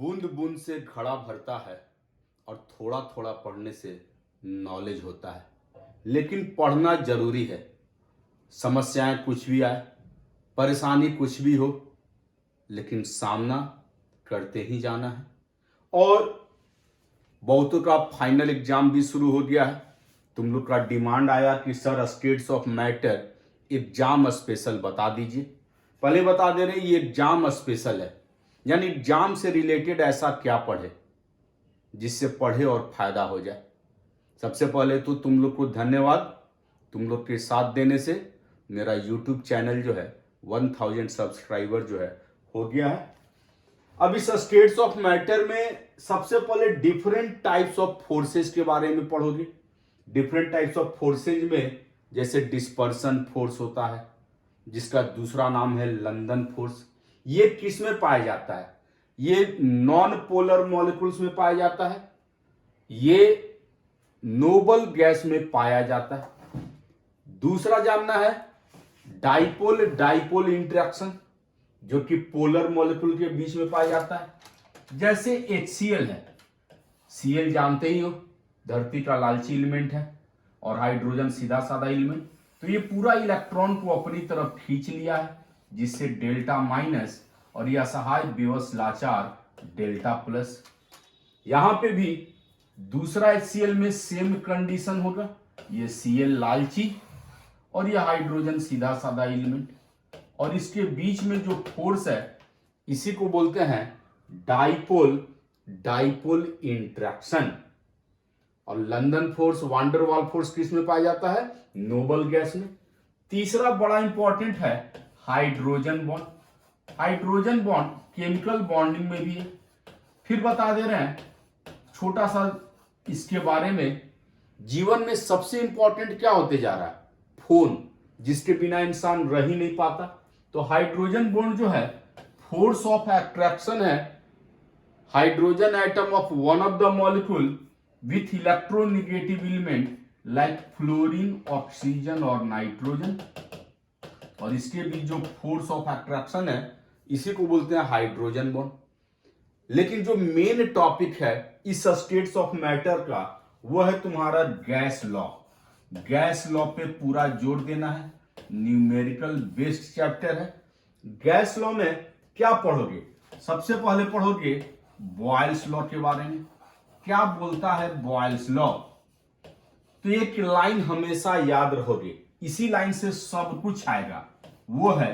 बूंद बूंद से घड़ा भरता है और थोड़ा थोड़ा पढ़ने से नॉलेज होता है। लेकिन पढ़ना जरूरी है। समस्याएं कुछ भी आए, परेशानी कुछ भी हो, लेकिन सामना करते ही जाना है। और बहुतों का फाइनल एग्जाम भी शुरू हो गया है। तुम लोग का डिमांड आया कि sir states of matter exam special बता दीजिए। पहले बता दे रहे ये एग्जाम स्पेशल है, यानी एग्जाम से रिलेटेड ऐसा क्या पढ़े जिससे पढ़े और फायदा हो जाए। सबसे पहले तो तुम लोग को धन्यवाद। तुम लोग के साथ देने से मेरा यूट्यूब चैनल जो है 1000 सब्सक्राइबर जो है हो गया है। अब इस स्टेट्स ऑफ मैटर में सबसे पहले डिफरेंट टाइप्स ऑफ फोर्सेस के बारे में पढ़ोगे। डिफरेंट टाइप्स ऑफ फोर्सेज में जैसे डिस्पर्सन फोर्स होता है, जिसका दूसरा नाम है लंदन फोर्स। ये किस में पाया जाता है? ये नॉन पोलर मॉलिक्यूल्स में पाया जाता है। ये नोबल गैस में पाया जाता है। दूसरा जानना है डाइपोल डाइपोल इंटरेक्शन, जो कि पोलर मॉलिक्यूल के बीच में पाया जाता है। जैसे HCl है, Cl जानते ही हो, धरती का लालची एलिमेंट है, और हाइड्रोजन सीधा साधा एलिमेंट। तो ये पूरा इलेक्ट्रॉन को अपनी तरफ खींच लिया है, जिससे डेल्टा माइनस, और यह असहाय बेवस लाचार डेल्टा प्लस। यहां पे भी दूसरा HCl में सेम कंडीशन होगा। ये Cl लालची और यह हाइड्रोजन सीधा साधा एलिमेंट, और इसके बीच में जो फोर्स है इसी को बोलते हैं डाइपोल डाइपोल इंटरेक्शन। और लंदन फोर्स वांडर वाल फोर्स किस में पाया जाता है? नोबल गैस में। तीसरा बड़ा इंपॉर्टेंट है hydrogen bond. Hydrogen bond chemical bonding में भी है। फिर बता दे रहे हैं छोटा सा इसके बारे में, जीवन में सबसे इंपॉर्टेंट क्या होते जा रहा है? फोन, जिसके बिना इंसान रह ही नहीं पाता। तो हाइड्रोजन बॉन्ड जो है फोर्स ऑफ अट्रैक्शन है। Hydrogen atom of one of the molecule with electronegative element like fluorine, oxygen और नाइट्रोजन, और इसके बीच जो फोर्स ऑफ अट्रैक्शन है इसी को बोलते हैं हाइड्रोजन बॉन्ड। लेकिन जो मेन टॉपिक है इस स्टेट्स ऑफ मैटर का, वो है तुम्हारा गैस लॉ। गैस लॉ पे पूरा जोर देना है। न्यूमेरिकल बेस्ड चैप्टर है। गैस लॉ में क्या पढ़ोगे? सबसे पहले पढ़ोगे बॉयल्स लॉ के बारे में। क्या बोलता है बॉयल्स लॉ? तो एक लाइन हमेशा याद रखोगे, इसी लाइन से सब कुछ आएगा। वो है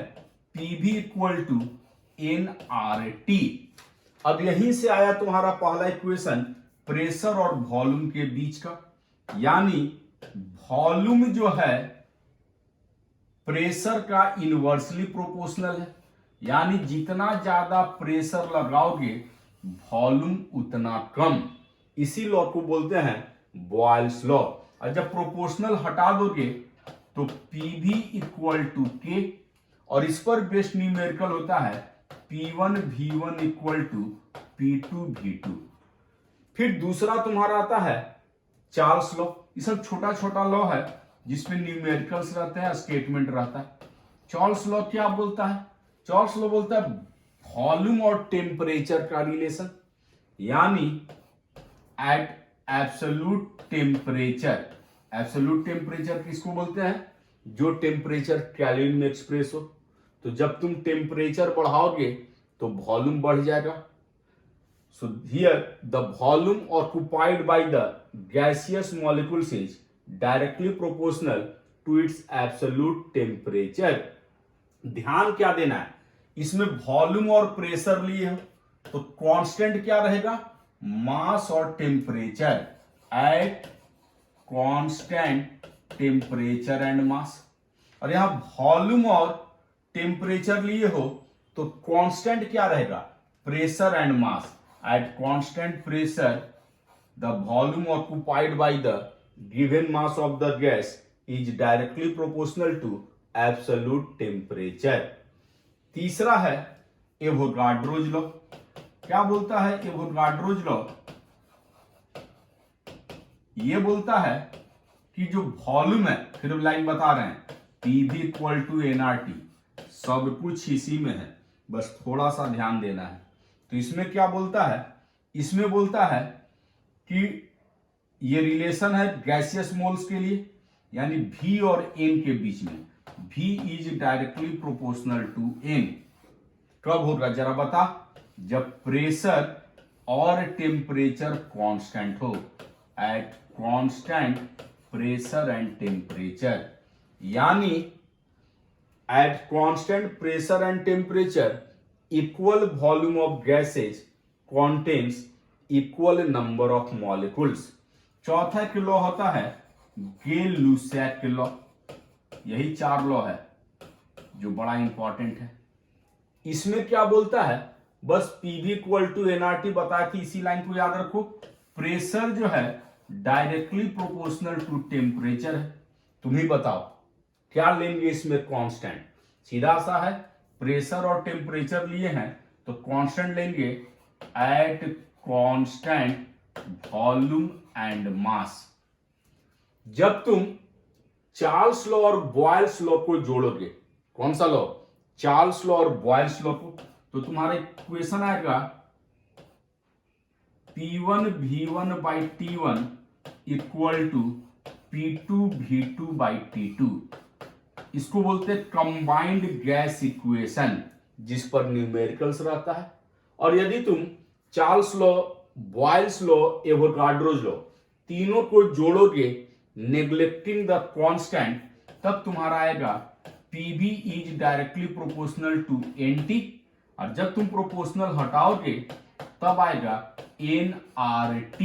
PV इक्वल टू nRT। अब यहीं से आया तुम्हारा पहला इक्वेशन प्रेशर और वॉल्यूम के बीच का, यानी वॉल्यूम जो है प्रेशर का इनवर्सली प्रोपोर्शनल है, यानी जितना ज्यादा प्रेशर लगाओगे वॉल्यूम उतना कम। इसी लॉ को बोलते हैं बॉयल्स लॉ। और जब प्रोपोर्शनल हटा दोगे तो PV इक्वल टू K, और इस पर बेस्ड न्यूमेरिकल होता है P1 V1 equal to P2 V2। फिर दूसरा तुम्हारा आता है चार्ल्स लॉ। ये सब छोटा छोटा लॉ है जिसमें न्यूमेरिकल्स रहते हैं, स्टेटमेंट रहता है। चार्ल्स लॉ क्या बोलता है? चार्ल्स लॉ बोलता है वॉल्यूम और टेम्परेचर का रिलेशन, यानी at absolute temperature. Absolute temperature किसको बोलते हैं? जो टेम्परेचर केल्विन में एक्सप्रेस हो। तो जब तुम टेम्परेचर बढ़ाओगे तो वॉल्यूम बढ़ जाएगा। So here the volume occupied by the gaseous molecules is directly proportional to its absolute temperature. ध्यान क्या देना है, इसमें वॉल्यूम और प्रेशर लिए हो तो कांस्टेंट क्या रहेगा? मास और temperature at constant temperature and mass. और यहां वॉल्यूम और टेम्परेचर लिए हो तो कांस्टेंट क्या रहेगा? Pressure and mass. At constant pressure the volume occupied by the given mass of the gas is directly proportional to absolute temperature. तीसरा है एवोगाड्रोज लॉ। क्या बोलता है एवोगाड्रोज लॉ? ये बोलता है कि जो वॉल्यूम है, फिर लाइन बता रहे हैं PV इक्वल टू nRT, सब कुछ इसी में है, बस थोड़ा सा ध्यान देना है। तो इसमें क्या बोलता है, इसमें बोलता है कि ये रिलेशन है गैसियस मोल्स के लिए, यानी V और N के बीच में। V is directly proportional to N। कब होगा जरा बता, जब प्रेशर और टेम्परेचर कांस्टेंट हो, at constant pressure and temperature. यानी at constant pressure and temperature equal volume of gases contains equal number of molecules. चौथा के लॉ होता है गे-लुसैक के लॉ। यही 4 लॉ है जो बड़ा इंपॉर्टेंट है। इसमें क्या बोलता है, बस पीवी इक्वल टू एनआरटी बताया थी, इसी लाइन को याद रखो। प्रेशर जो है डायरेक्टली प्रोपोर्शनल टू टेम्परेचर है। तुम ही बताओ क्या लेंगे इसमें कांस्टेंट। सीधा सा है, प्रेशर और टेम्परेचर लिए हैं तो कांस्टेंट लेंगे at constant volume and mass. जब तुम चार्ल्स लॉ और बॉयल्स लॉ को जोड़ोगे, कौन सा लॉ, चार्ल्स लॉ और बॉयल्स लॉ को, तो तुम्हारा इक्वेशन आएगा P1V1/T1 इक्वल टू P2V2/T2। इसको बोलते हैं कंबाइंड गैस इक्वेशन, जिस पर न्यूमेरिकल्स रहता है। और यदि तुम Charles law, Boyle's law, Avogadro's law तीनों को जोड़ोगे नेग्लेक्टिंग द कांस्टेंट, तब तुम्हारा आएगा Pv is directly proportional to Nt। और जब तुम प्रोपोर्शनल हटाओगे तब आएगा nRT।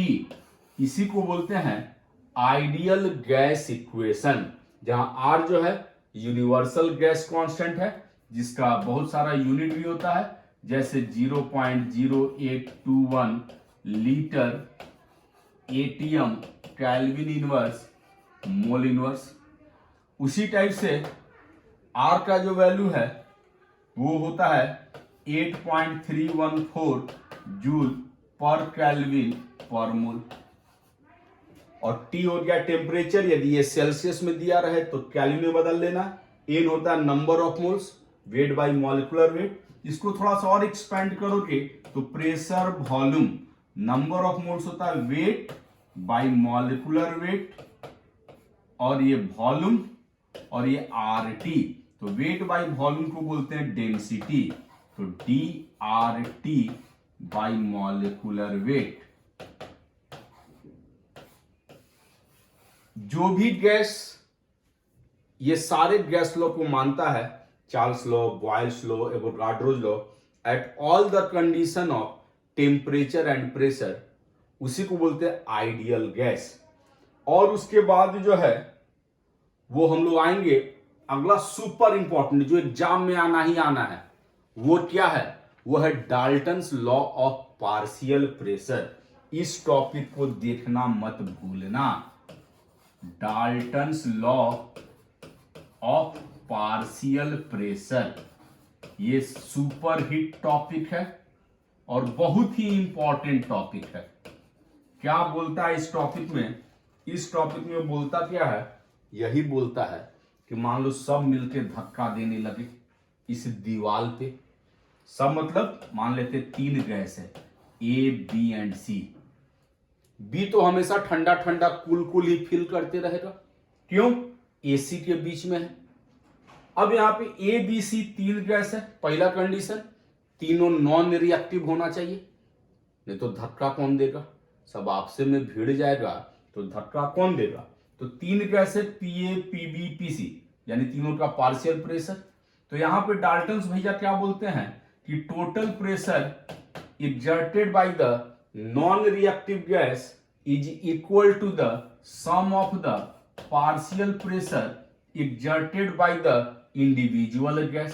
इसी को बोलते हैं आइडियल गैस इक्वेशन, जहां R जो है यूनिवर्सल गैस कांस्टेंट है, जिसका बहुत सारा यूनिट भी होता है, जैसे 0.0821 litre ATM kelvin inverse mole inverse. उसी टाइप से R का जो वैल्यू है वो होता है 8.314 जूल पर केल्विन पर मोल। और T हो गया टेम्परेचर, यदि ये सेल्सियस में दिया रहे तो केल्विन में बदल लेना। N होता है number of moles, weight by molecular weight. इसको थोड़ा सा और एक्सपेंड करोगे तो pressure volume, number of moles होता है वेट बाय मॉलिक्यूलर वेट, और ये वॉल्यूम और ये RT। तो वेट बाय वॉल्यूम को बोलते हैं डेंसिटी, तो DRT बाय मॉलिक्यूलर वेट। जो भी गैस, ये सारे गैस लॉ को मानता है, Charles law, Boyle's law, Avogadro's law, at all the condition of temperature and pressure, उसी को बोलते हैं आइडियल गैस। और उसके बाद जो है वो हम लोग आएंगे, अगला सुपर इंपॉर्टेंट जो एग्जाम में आना ही आना है, वो क्या है, वो है Dalton's law of partial pressure. इस टॉपिक को देखना मत भूलना। Dalton's law of partial pressure, ये सुपर हिट टॉपिक है और बहुत ही इंपॉर्टेंट टॉपिक है। क्या बोलता है इस टॉपिक में, इस टॉपिक में बोलता क्या है, यही बोलता है कि मान लो सब मिलके धक्का देने लगे इस दीवार पे। सब मतलब मान लेते 3 गैस है A, B and C। B तो हमेशा ठंडा ठंडा कूल कूल ही फील करते रहेगा, क्यों, AC के बीच में है। अब यहाँ पे A, B, C 3 गैस है। पहला कंडीशन, तीनों नॉन रिएक्टिव होना चाहिए, नहीं तो धक्का कौन देगा, सब आपसे में भिड़ जाएगा तो धक्का कौन देगा। तो 3 गैस है Pa, Pb, Pc, यानी तीनों का पार्शियल प्रेशर। तो यहां पे डाल्टन्स भैया क्या बोलते हैं कि total pressure exerted by the non-reactive gas is equal to the sum of the partial pressure exerted by the individual gas।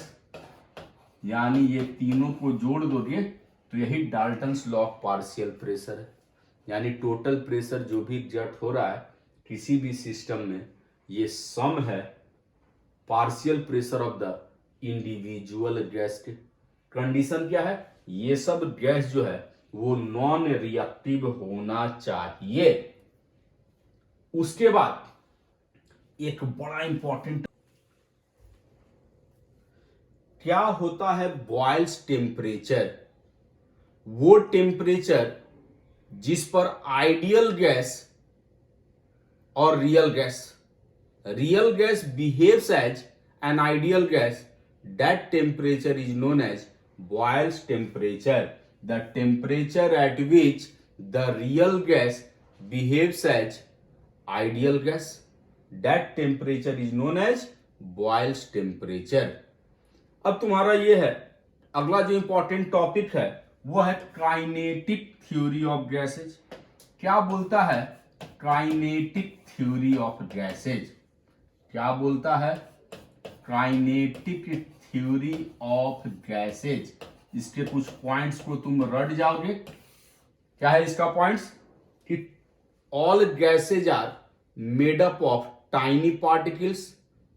यानी ये तीनों को जोड़ दोगे तो यही Dalton's law of partial pressure है। यानी टोटल प्रेशर जो भी एग्जर्ट हो रहा है किसी भी सिस्टम में, ये सम है partial pressure of the individual gas के। कंडीशन क्या है, ये सब गैस जो है वो नॉन रिएक्टिव होना चाहिए। उसके बाद एक बड़ा इंपॉर्टेंट, क्या होता है बॉयल्स टेम्परेचर। वो टेम्परेचर जिस पर आइडियल गैस और real gas behaves as an ideal gas, that temperature is known as Boyle's temperature. The temperature at which the real gas behaves as ideal gas, that temperature is known as Boyle's temperature. अब तुम्हारा ये है, अगला जो important topic है वो है kinetic theory of gases. क्या बोलता है काइनेटिक थ्योरी ऑफ गैसेज? क्या बोलता है काइनेटिक थ्योरी ऑफ गैसेज? इसके कुछ पॉइंट्स को तुम रट जाओगे। क्या है इसका पॉइंट्स? कि all gases are made up of tiny particles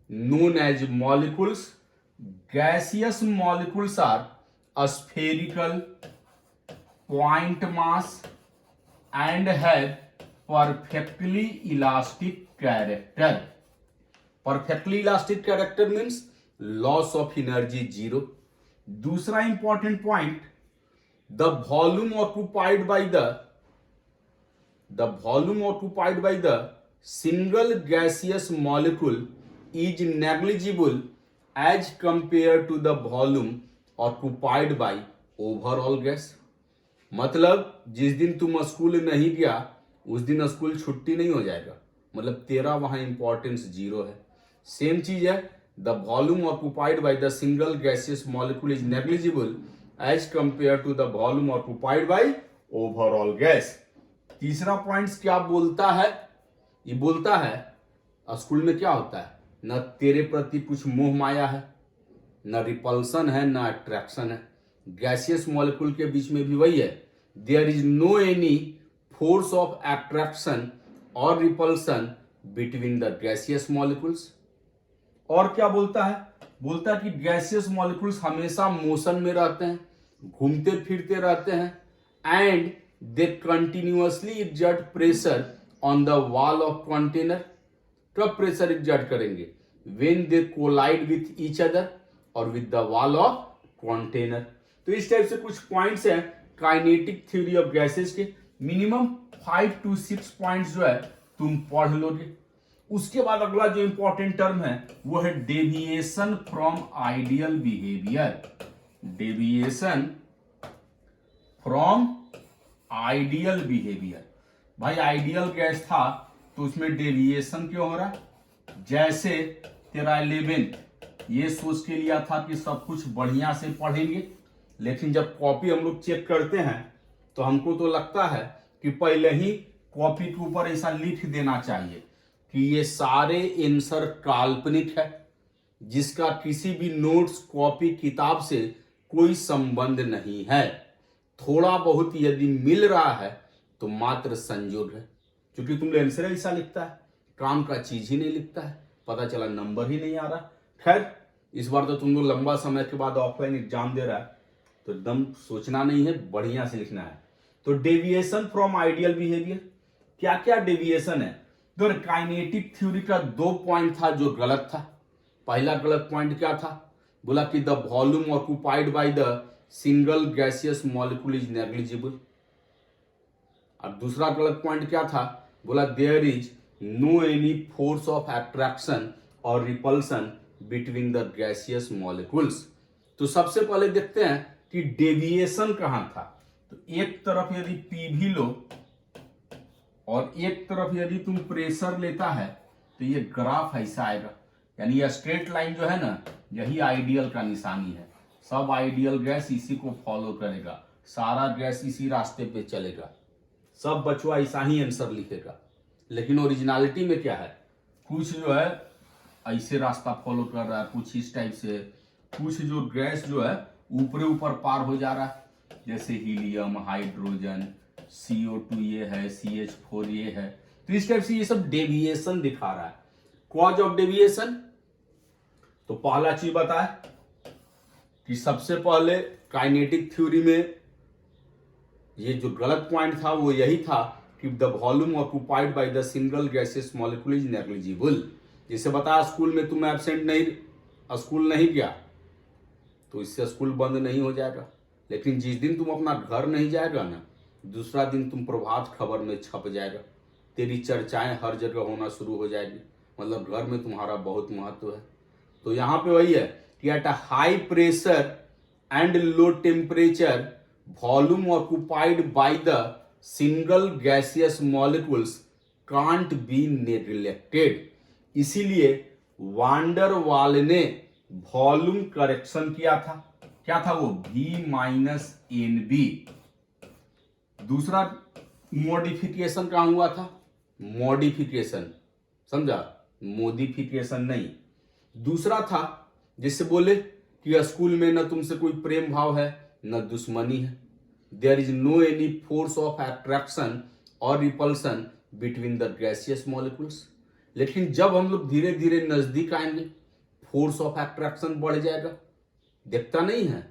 known as molecules. Gaseous molecules are spherical, point mass and have perfectly elastic character. Perfectly elastic character means loss of energy zero. दूसरा important point, the volume occupied by the single gaseous molecule is negligible as compare to the volume occupied by overall gas. मतलब जिस दिन तुम school नहीं गया उस दिन school छुट्टी नहीं हो जाएगा, मतलब तेरा वहां इंपॉर्टेंस जीरो है। सेम चीज है, the volume occupied by the single gaseous molecule is negligible as compare to the volume occupied by overall gas. तीसरा पॉइंट क्या बोलता है? ये बोलता है स्कूल में क्या होता है, न तेरे प्रति कुछ मोह माया है, न रिपल्सन है, न अट्रैक्शन है। गैसियस मॉलिक्यूल के बीच में भी वही है, there is no any force of attraction और repulsion between the gaseous molecules. और क्या बोलता है? बोलता है कि गैसियस मॉलिक्यूल्स हमेशा मोशन में रहते हैं, घूमते फिरते रहते हैं, and they continuously exert pressure on the wall of container. कब प्रेशर एक्सर्ट करेंगे? When they collide with each other और with the wall of container. तो इस टाइप से कुछ पॉइंट्स हैं काइनेटिक थ्योरी ऑफ गैसेस के। मिनिमम 5 to 6 पॉइंट्स जो है तुम पढ़ लोगे। उसके बाद अगला जो इंपॉर्टेंट टर्म है वो है deviation from ideal behaviour. Deviation from ideal behaviour. भाई आइडियल गैस था तो उसमें डेविएशन क्यों हो रहा है? जैसे तेरा 11th ये सोच के लिया था कि सब कुछ बढ़िया से पढ़ेंगे, लेकिन जब कॉपी हम लोग चेक करते हैं तो हमको तो लगता है कि पहले ही कॉपी के ऊपर ऐसा लिख देना चाहिए कि ये सारे आंसर काल्पनिक है, जिसका किसी भी नोट्स कॉपी किताब से कोई संबंध नहीं है। थोड़ा बहुत यदि मिल रहा है तो मात्र संयोग है, क्योंकि तुम आंसर ऐसा लिखता है, काम का चीज ही नहीं लिखता है, पता चला नंबर ही नहीं आ रहा। खैर इस बार तो तुम लोग लंबा समय के बाद ऑफलाइन एग्जाम दे रहा है तो एकदम सोचना नहीं है, बढ़िया से लिखना है। तो डेविएशन फ्रॉम आइडियल बिहेवियर, क्या क्या डेविएशन है? तो काइनेटिक थ्योरी का 2 पॉइंट था जो गलत था। पहला गलत पॉइंट क्या था? बोला कि the volume occupied by the single gaseous molecule is negligible. और दूसरा गलत पॉइंट क्या था? बोला there is no any force of attraction और repulsion between the gaseous molecules. तो सबसे पहले देखते हैं कि डेविएशन कहां था। तो एक तरफ यदि पी भी लो और एक तरफ यदि तुम प्रेशर लेता है तो ये ग्राफ ऐसा आएगा, यानी ये स्ट्रेट लाइन जो है ना, यही आइडियल का निशानी है। सब आइडियल गैस इसी को फॉलो करेगा, सारा गैस इसी रास्ते पे चलेगा, सब बचवा ऐसा ही आंसर लिखेगा। लेकिन ओरिजिनलिटी में क्या है? कुछ जो है ऐसे रास्ता फॉलो कर रहा है, कुछ इस टाइप से, कुछ जो गैस जो है ऊपरे ऊपर पार हो जा रहा है, जैसे हीलियम, हाइड्रोजन, CO2 ये है, CH4 ये है। तो इस टाइप से ये सब डेविएशन दिखा रहा है। कॉज ऑफ डेविएशन, तो पहला चीज बताए कि सबसे पहले काइनेटिक थ्योरी में ये जो गलत पॉइंट था वो यही था कि the volume occupied by the single gaseous molecule is negligible. जैसे बताया स्कूल में तुम एब्सेंट नहीं, स्कूल नहीं गया तो इससे स्कूल बंद नहीं हो जाएगा। लेकिन जिस दिन तुम अपना घर नहीं जाएगा ना, दूसरा दिन तुम प्रभात खबर में छप जाएगा, तेरी चर्चाएं हर जगह होना शुरू हो जाएगी, मतलब घर में तुम्हारा बहुत महत्व है। तो यहाँ पे वही है कि at a high pressure and low temperature volume occupied by the single gaseous molecules can't be neglected. इसीलिए वांडर वाल ने वॉल्यूम करेक्शन किया था, क्या था वो, V माइनस एन बी। दूसरा मॉडिफिकेशन कहां हुआ था, मॉडिफिकेशन, समझा, मॉडिफिकेशन नहीं। दूसरा था जिससे बोले कि स्कूल में न तुमसे कोई प्रेम भाव है न दुश्मनी है, there is no any force of attraction और repulsion between the gaseous molecules. लेकिन जब हम लोग धीरे धीरे नजदीक आएंगे फोर्स ऑफ अट्रैक्शन बढ़ जाएगा। देखता नहीं है,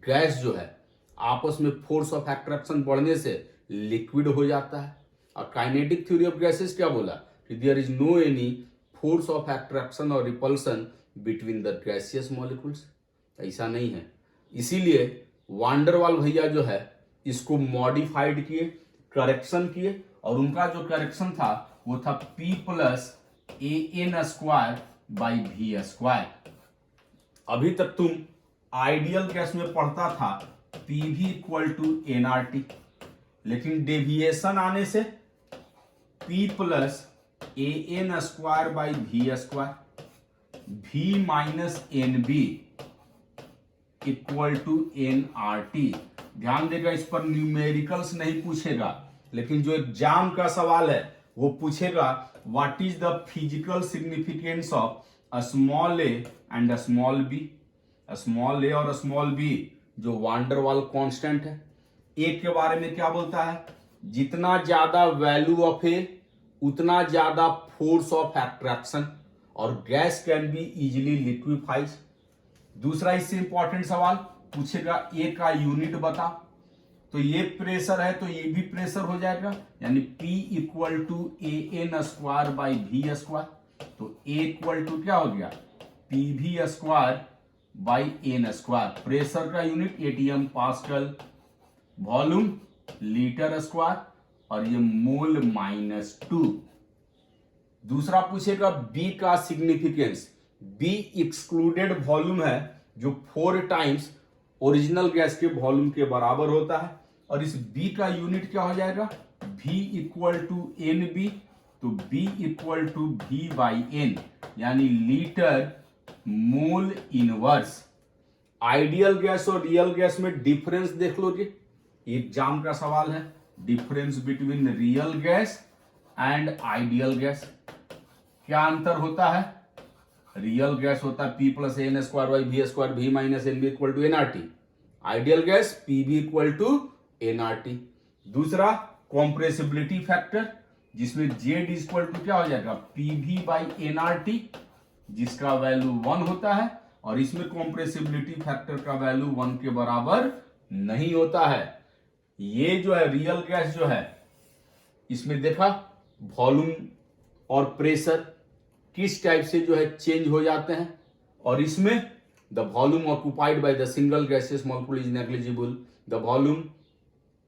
गैस जो है आपस में फोर्स ऑफ अट्रैक्शन बढ़ने से लिक्विड हो जाता है। और काइनेटिक थ्योरी ऑफ गैसेस क्या बोला कि there is no any force of attraction और repulsion between the gaseous molecules. ऐसा नहीं है। इसीलिए वांडरवाल भैया जो है इसको मॉडिफाइड किए, करेक्शन किए, और उनका जो करेक्शन था वो था P plus a N square by V square. अभी तक तुम आइडियल गैस में पढ़ता था पीवी इक्वल टू एनआरटी, लेकिन डेविएशन आने से P plus a N square by V square, V minus N B equal to n R T. ध्यान देगा, इस पर न्यूमेरिकल्स नहीं पूछेगा, लेकिन जो एग्जाम का सवाल है वो पूछेगा what is the physical significance of a small A and a small B. Small A और स्मॉल बी जो वांडरवाल कांस्टेंट है। ए के बारे में क्या बोलता है, जितना ज्यादा वैल्यू ऑफ ए उतना ज्यादा फोर्स ऑफ अट्रैक्शन, और gas can be easily liquefied. दूसरा इससे इंपॉर्टेंट सवाल पूछेगा ए का यूनिट बता, तो ये प्रेशर है तो ये भी प्रेशर हो जाएगा, यानी P equal to A N square by V square. तो A इक्वल टू क्या हो गया, PV square by N square. Pressure का unit ATM pascal, volume litre square, और ये मोल माइनस 2। दूसरा पूछेगा B का सिग्निफिकेंस। B एक्सक्लूडेड वॉल्यूम है जो 4 टाइम्स ओरिजिनल गैस के वॉल्यूम के बराबर होता है, और इस B का यूनिट क्या हो जाएगा, V equal to N B. तो B equal to V by N, यानी litre mole inverse. Ideal gas और रियल गैस में डिफरेंस देख लोगे, एग्जाम का सवाल है, difference between real gas and ideal gas. क्या अंतर होता है, रियल गैस होता है P plus N square by V square, V minus N B equal to NRT. Ideal gas PV equal to NRT. दूसरा कॉम्प्रेसिबिलिटी फैक्टर, जिसमें Z equal to क्या हो जाएगा, PV बाई एनआरटी, जिसका वैल्यू 1 होता है, और इसमें कॉम्प्रेसिबिलिटी फैक्टर का वैल्यू 1 के बराबर नहीं होता है। ये जो है रियल गैस जो है, इसमें देखा वॉल्यूम और प्रेशर किस टाइप से जो है चेंज हो जाते हैं, और इसमें the volume occupied by the single gaseous molecule is negligible, the volume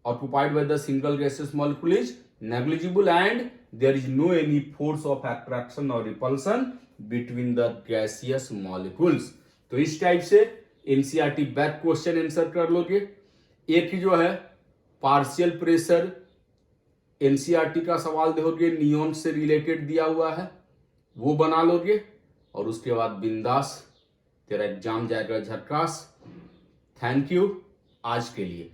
occupied by the single gaseous molecule is negligible, and there is no any force of attraction और repulsion between the gaseous molecules. तो इस type से NCERT back question answer कर लोगे। एक ही जो है partial pressure NCERT का सवाल देखोगे, नियॉन से रिलेटेड दिया हुआ है, वो बना लोगे, और उसके बाद बिंदास तेरा एग्जाम जाएगा झक्कास। थैंक यू आज के लिए।